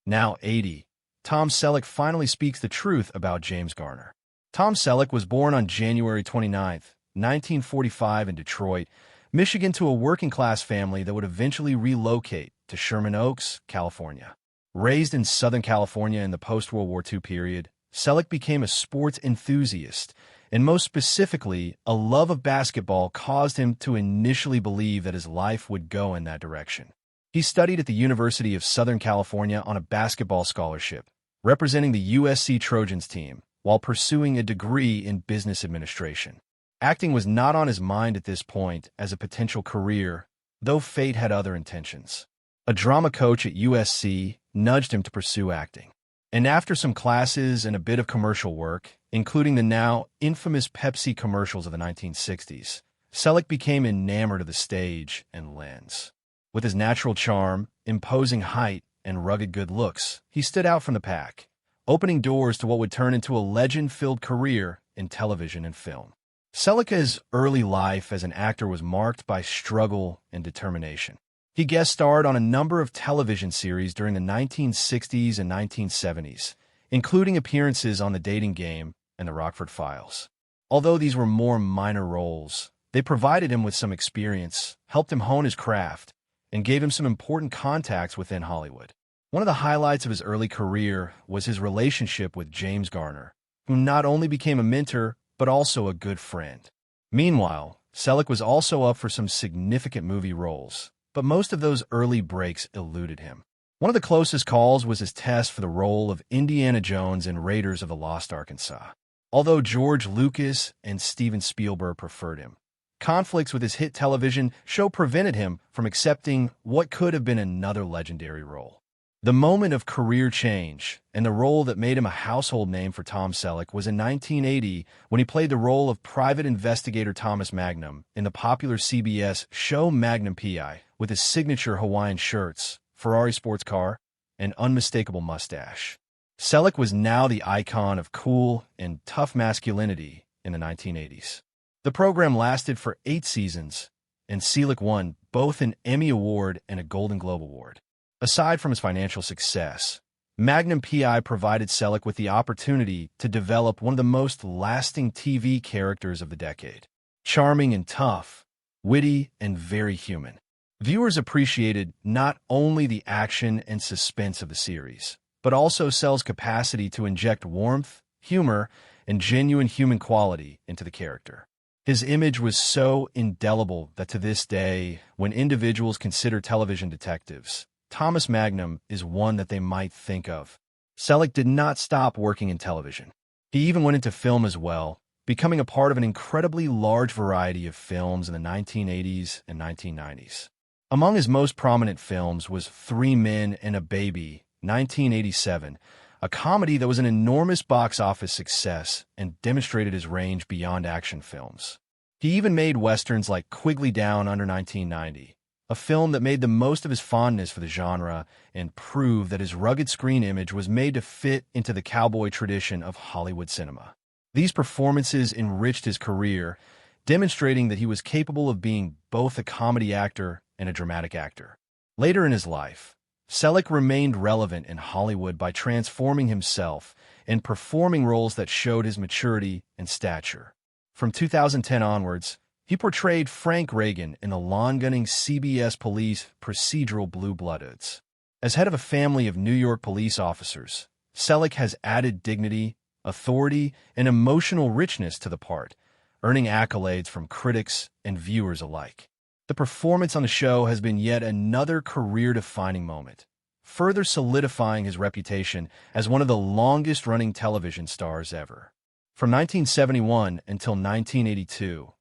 Now 80, Tom Selleck finally speaks the truth about James Garner. Tom Selleck was born on January 29, 1945 in Detroit, Michigan, to a working-class family that would eventually relocate to Sherman Oaks, California. Raised in Southern California in the post-World War II period, Selleck became a sports enthusiast, and most specifically, a love of basketball caused him to initially believe that his life would go in that direction. He studied at the University of Southern California on a basketball scholarship, representing the USC Trojans team, while pursuing a degree in business administration. Acting was not on his mind at this point as a potential career, though fate had other intentions. A drama coach at USC nudged him to pursue acting. And after some classes and a bit of commercial work, including the now infamous Pepsi commercials of the 1960s, Selleck became enamored of the stage and lens. With his natural charm, imposing height, and rugged good looks, he stood out from the pack, opening doors to what would turn into a legend-filled career in television and film. Selleck's early life as an actor was marked by struggle and determination. He guest starred on a number of television series during the 1960s and 1970s, including appearances on The Dating Game and The Rockford Files. Although these were more minor roles, they provided him with some experience, helped him hone his craft, and gave him some important contacts within Hollywood. One of the highlights of his early career was his relationship with James Garner, who not only became a mentor, but also a good friend. Meanwhile, Selleck was also up for some significant movie roles, but most of those early breaks eluded him. One of the closest calls was his test for the role of Indiana Jones in Raiders of the Lost Arkansas, although George Lucas and Steven Spielberg preferred him. Conflicts with his hit television show prevented him from accepting what could have been another legendary role. The moment of career change, and the role that made him a household name for Tom Selleck, was in 1980 when he played the role of private investigator Thomas Magnum in the popular CBS show Magnum PI, with his signature Hawaiian shirts, Ferrari sports car, and unmistakable mustache. Selleck was now the icon of cool and tough masculinity in the 1980s. The program lasted for 8 seasons, and Selleck won both an Emmy Award and a Golden Globe Award. Aside from his financial success, Magnum PI provided Selleck with the opportunity to develop one of the most lasting TV characters of the decade. Charming and tough, witty and very human. Viewers appreciated not only the action and suspense of the series, but also Selleck's capacity to inject warmth, humor, and genuine human quality into the character. His image was so indelible that to this day, when individuals consider television detectives, Thomas Magnum is one that they might think of. Selleck did not stop working in television. He even went into film as well, becoming a part of an incredibly large variety of films in the 1980s and 1990s. Among his most prominent films was 3 Men and a Baby, 1987, a comedy that was an enormous box office success and demonstrated his range beyond action films. He even made westerns like Quigley Down under 1990, a film that made the most of his fondness for the genre and proved that his rugged screen image was made to fit into the cowboy tradition of Hollywood cinema. These performances enriched his career, demonstrating that he was capable of being both a comedy actor and a dramatic actor. Later in his life, Selleck remained relevant in Hollywood by transforming himself and performing roles that showed his maturity and stature. From 2010 onwards, he portrayed Frank Reagan in the lawn-gunning CBS police procedural Blue Bloods. As head of a family of New York police officers, Selleck has added dignity, authority, and emotional richness to the part, earning accolades from critics and viewers alike. The performance on the show has been yet another career-defining moment, further solidifying his reputation as one of the longest-running television stars ever. From 1971 until 1982,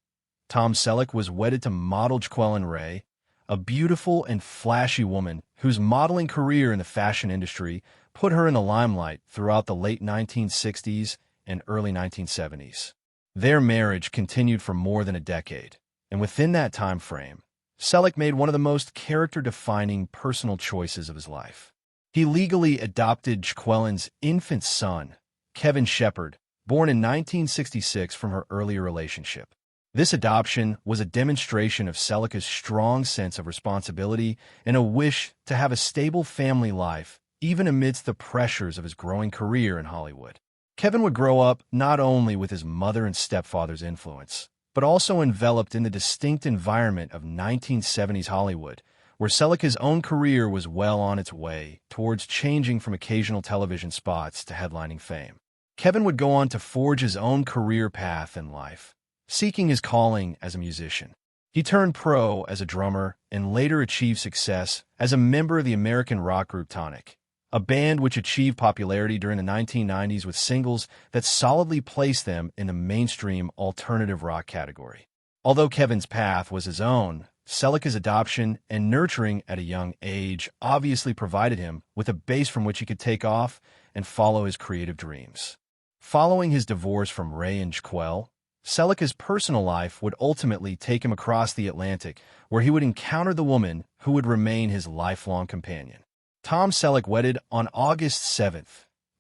Tom Selleck was wedded to model Jaqueline Ray, a beautiful and flashy woman whose modeling career in the fashion industry put her in the limelight throughout the late 1960s and early 1970s. Their marriage continued for more than a decade, and within that time frame, Selleck made one of the most character-defining personal choices of his life. He legally adopted Jaqueline's infant son, Kevin Shepard, born in 1966 from her earlier relationship. This adoption was a demonstration of Selleck's strong sense of responsibility and a wish to have a stable family life even amidst the pressures of his growing career in Hollywood. Kevin would grow up not only with his mother and stepfather's influence, but also enveloped in the distinct environment of 1970s Hollywood, where Selleck's own career was well on its way towards changing from occasional television spots to headlining fame. Kevin would go on to forge his own career path in life, seeking his calling as a musician. He turned pro as a drummer and later achieved success as a member of the American rock group Tonic, a band which achieved popularity during the 1990s with singles that solidly placed them in the mainstream alternative rock category. Although Kevin's path was his own, Selleck's adoption and nurturing at a young age obviously provided him with a base from which he could take off and follow his creative dreams. Following his divorce from Ray and Jaquel, Selleck's personal life would ultimately take him across the Atlantic, where he would encounter the woman who would remain his lifelong companion. Tom Selleck wedded on August 7,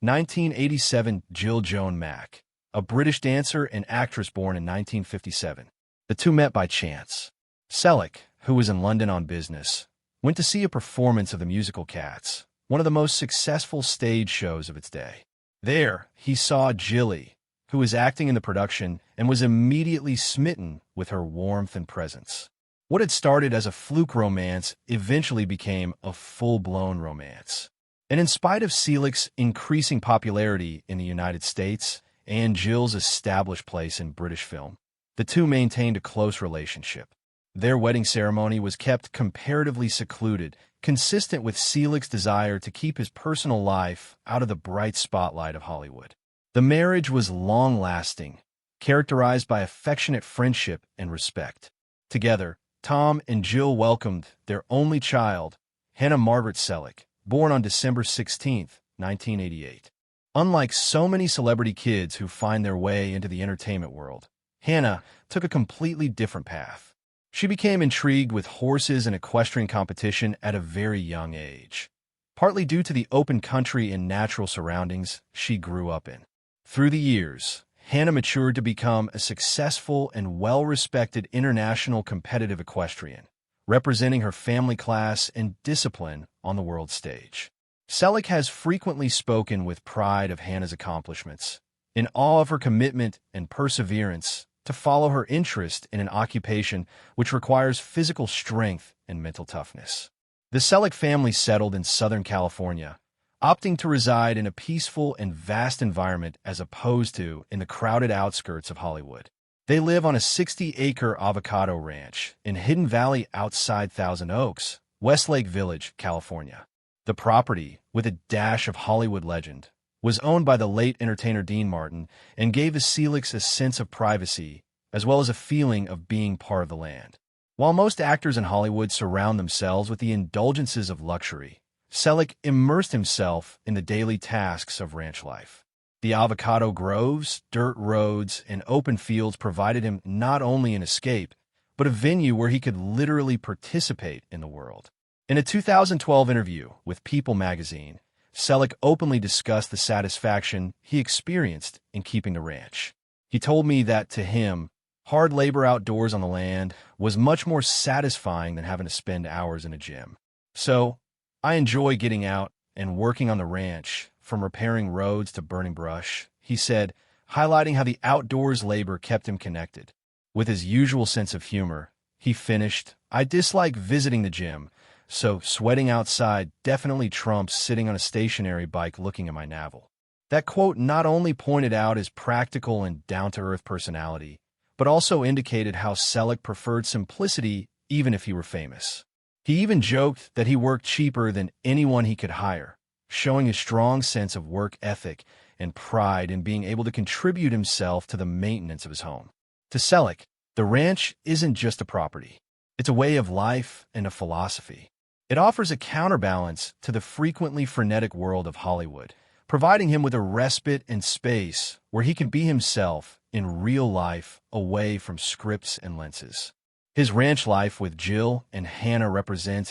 1987, Jill Joan Mack, a British dancer and actress born in 1957. The two met by chance. Selleck, who was in London on business, went to see a performance of the musical Cats, one of the most successful stage shows of its day. There, he saw Jillie, who was acting in the production, and was immediately smitten with her warmth and presence. What had started as a fluke romance eventually became a full-blown romance. And in spite of Selleck's increasing popularity in the United States and Jill's established place in British film, the two maintained a close relationship. Their wedding ceremony was kept comparatively secluded, consistent with Selleck's desire to keep his personal life out of the bright spotlight of Hollywood. The marriage was long-lasting, characterized by affectionate friendship and respect. Together, Tom and Jill welcomed their only child, Hannah Margaret Selleck, born on December 16, 1988. Unlike so many celebrity kids who find their way into the entertainment world, Hannah took a completely different path. She became intrigued with horses and equestrian competition at a very young age, partly due to the open country and natural surroundings she grew up in. Through the years, Hannah matured to become a successful and well-respected international competitive equestrian, representing her family class and discipline on the world stage. Selleck has frequently spoken with pride of Hannah's accomplishments, in awe of her commitment and perseverance to follow her interest in an occupation which requires physical strength and mental toughness. The Selleck family settled in Southern California, opting to reside in a peaceful and vast environment as opposed to in the crowded outskirts of Hollywood. They live on a 60-acre avocado ranch in Hidden Valley outside Thousand Oaks, Westlake Village, California. The property, with a dash of Hollywood legend, was owned by the late entertainer Dean Martin and gave the Sellecks a sense of privacy as well as a feeling of being part of the land. While most actors in Hollywood surround themselves with the indulgences of luxury, Selleck immersed himself in the daily tasks of ranch life. The avocado groves, dirt roads, and open fields provided him not only an escape, but a venue where he could literally participate in the world. In a 2012 interview with People magazine, Selleck openly discussed the satisfaction he experienced in keeping the ranch. He told me that, to him, hard labor outdoors on the land was much more satisfying than having to spend hours in a gym. So, I enjoy getting out and working on the ranch, from repairing roads to burning brush, he said, highlighting how the outdoors labor kept him connected. With his usual sense of humor, he finished, "I dislike visiting the gym, so sweating outside definitely trumps sitting on a stationary bike looking at my navel." That quote not only pointed out his practical and down-to-earth personality, but also indicated how Selleck preferred simplicity even if he were famous. He even joked that he worked cheaper than anyone he could hire, showing a strong sense of work ethic and pride in being able to contribute himself to the maintenance of his home. To Selleck, the ranch isn't just a property. It's a way of life and a philosophy. It offers a counterbalance to the frequently frenetic world of Hollywood, providing him with a respite and space where he can be himself in real life away from scripts and lenses. His ranch life with Jill and Hannah represents his